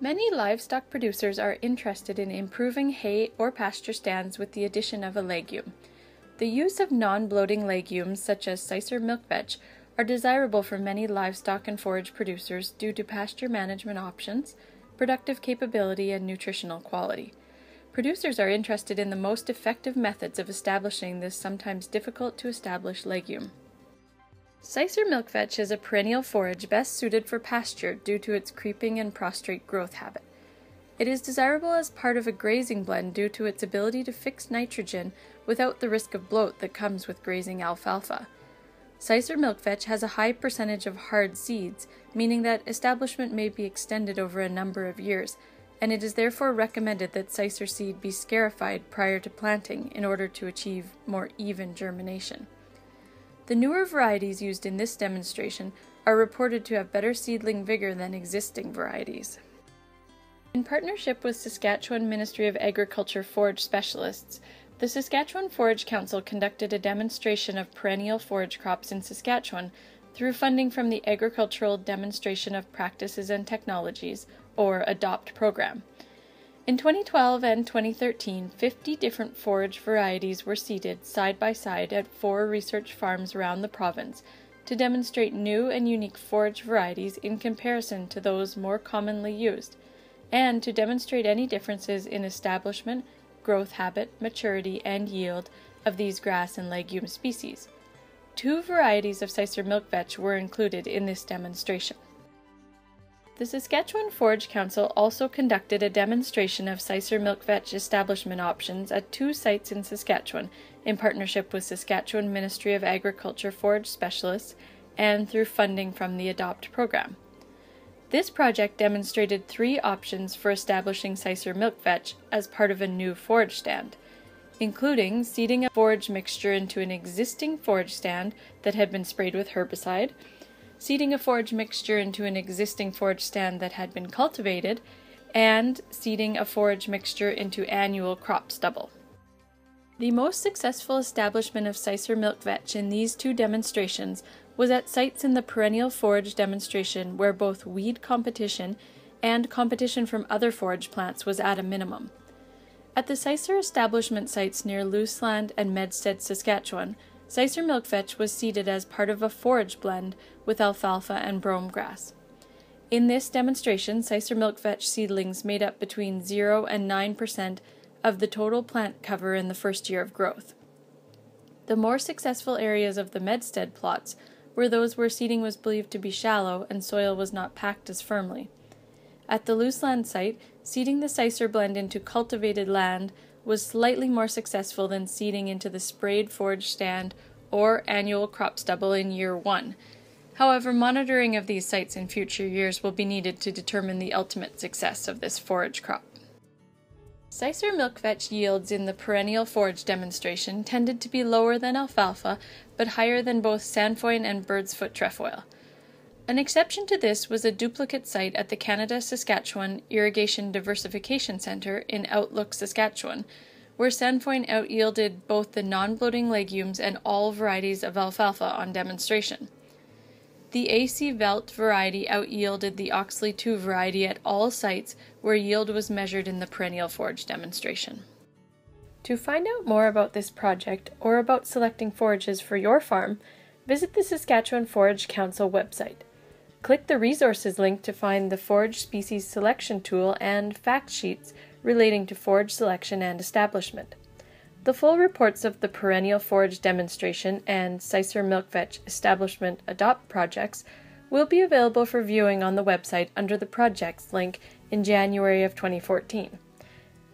Many livestock producers are interested in improving hay or pasture stands with the addition of a legume. The use of non-bloating legumes such as Cicer Milkvetch are desirable for many livestock and forage producers due to pasture management options, productive capability, and nutritional quality. Producers are interested in the most effective methods of establishing this sometimes difficult to establish legume. Cicer Milkvetch is a perennial forage best suited for pasture due to its creeping and prostrate growth habit. It is desirable as part of a grazing blend due to its ability to fix nitrogen without the risk of bloat that comes with grazing alfalfa. Cicer Milkvetch has a high percentage of hard seeds, meaning that establishment may be extended over a number of years, and it is therefore recommended that Cicer seed be scarified prior to planting in order to achieve more even germination. The newer varieties used in this demonstration are reported to have better seedling vigor than existing varieties. In partnership with Saskatchewan Ministry of Agriculture forage specialists, the Saskatchewan Forage Council conducted a demonstration of perennial forage crops in Saskatchewan through funding from the Agricultural Demonstration of Practices and Technologies, or ADOPT program. In 2012 and 2013, 50 different forage varieties were seeded side by side at 4 research farms around the province to demonstrate new and unique forage varieties in comparison to those more commonly used, and to demonstrate any differences in establishment, growth habit, maturity, and yield of these grass and legume species. 2 varieties of Cicer Milkvetch were included in this demonstration. The Saskatchewan Forage Council also conducted a demonstration of Cicer Milkvetch establishment options at 2 sites in Saskatchewan in partnership with Saskatchewan Ministry of Agriculture forage specialists and through funding from the ADOPT program. This project demonstrated 3 options for establishing Cicer Milkvetch as part of a new forage stand, including seeding a forage mixture into an existing forage stand that had been sprayed with herbicide, seeding a forage mixture into an existing forage stand that had been cultivated, and seeding a forage mixture into annual crop stubble. The most successful establishment of Cicer Milkvetch in these 2 demonstrations was at sites in the perennial forage demonstration where both weed competition and competition from other forage plants was at a minimum. At the Cicer establishment sites near Looseland and Medstead, Saskatchewan, Cicer Milkvetch was seeded as part of a forage blend with alfalfa and brome grass. In this demonstration, Cicer Milkvetch seedlings made up between 0 and 9% of the total plant cover in the first year of growth. The more successful areas of the Medstead plots were those where seeding was believed to be shallow and soil was not packed as firmly. At the Looseland site, seeding the Cicer blend into cultivated land was slightly more successful than seeding into the sprayed forage stand or annual crop stubble in year 1. However, monitoring of these sites in future years will be needed to determine the ultimate success of this forage crop. Cicer Milkvetch yields in the perennial forage demonstration tended to be lower than alfalfa, but higher than both sainfoin and bird's foot trefoil. An exception to this was a duplicate site at the Canada-Saskatchewan Irrigation Diversification Centre in Outlook, Saskatchewan, where sainfoin out-yielded both the non-bloating legumes and all varieties of alfalfa on demonstration. The AC Velt variety out-yielded the Oxley 2 variety at all sites where yield was measured in the perennial forage demonstration. To find out more about this project or about selecting forages for your farm, visit the Saskatchewan Forage Council website. Click the resources link to find the Forage Species Selection tool and fact sheets relating to forage selection and establishment. The full reports of the Perennial Forage Demonstration and Cicer Milkvetch Establishment ADOPT projects will be available for viewing on the website under the Projects link in January of 2014.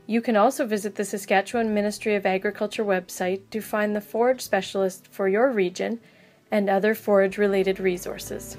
You can also visit the Saskatchewan Ministry of Agriculture website to find the forage specialist for your region and other forage-related resources.